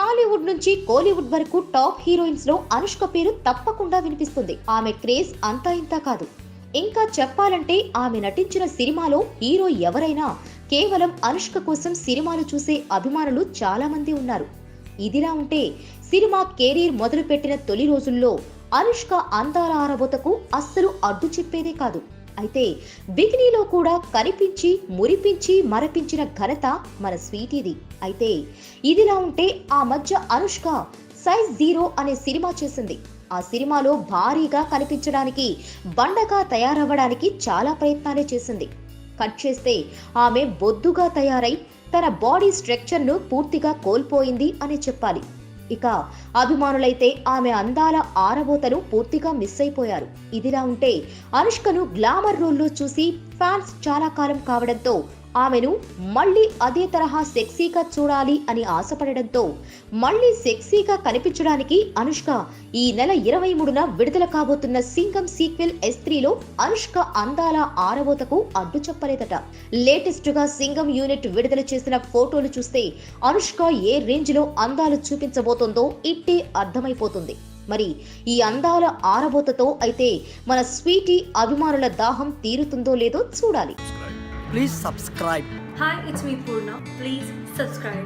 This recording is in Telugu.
టాలీవుడ్ నుంచి కోలీవుడ్ వరకు టాప్ హీరోయిన్స్ లో అనుష్క పేరు తప్పకుండా వినిపిస్తుంది. ఆమె క్రేజ్ అంతా ఇంతా కాదు. ఇంకా చెప్పాలంటే ఆమె నటించిన సినిమాలో హీరో ఎవరైనా కేవలం అనుష్క కోసం సినిమాలు చూసే అభిమానులు చాలా మంది ఉన్నారు. ఇదిలా ఉంటే సినిమా కెరీర్ మొదలుపెట్టిన తొలి రోజుల్లో అనుష్క అందాల ఆరబోతకు అస్సలు అడ్డు చెప్పేదే కాదు. అయితే బిగినీలో కూడా కనిపించి మురిపించి మరపించిన ఘనత మన స్వీటీది. అయితే ఇదిలా ఉంటే ఆ మధ్య అనుష్క సైజ్ 0 అనే సినిమా చేసింది. ఆ సినిమాలో భారీగా కనిపించడానికి, బండగా తయారవ్వడానికి చాలా ప్రయత్నాలే చేసింది. కట్ చేస్తే ఆమె బొద్దుగా తయారై తన బాడీ స్ట్రక్చర్ను పూర్తిగా కోల్పోయింది అని చెప్పాలి. ఇక అభిమానులైతే ఆమె అందాల ఆరబోతను పూర్తిగా మిస్ అయిపోయారు. ఇదిలా ఉంటే అనుష్కను గ్లామర్ రోల్లో చూసి ఫ్యాన్స్ చాలా కాలం కావడంతో ఆమెను మళ్ళీ అదే తరహా సెక్సీగా చూడాలి అని ఆశపడడంతో మళ్ళీ సెక్సీగా కనిపించడానికి అనుష్క ఈ నెల 23న విడుదల కాబోతున్న సింగం సీక్వెల్ S3లో అనుష్క అందాల ఆరబోతకు అడ్డు చెప్పలేదట. లేటెస్ట్ గా సింగం యూనిట్ విడుదల చేసిన ఫోటోలు చూస్తే అనుష్క ఏ రేంజ్ లో అందాలు చూపించబోతోందో ఇట్టే అర్థమైపోతుంది. మరి ఈ అందాల ఆరబోతతో అయితే మన స్వీటీ అభిమానుల దాహం తీరుతుందో లేదో చూడాలి. Please subscribe. Hi, it's me Purna. Please subscribe.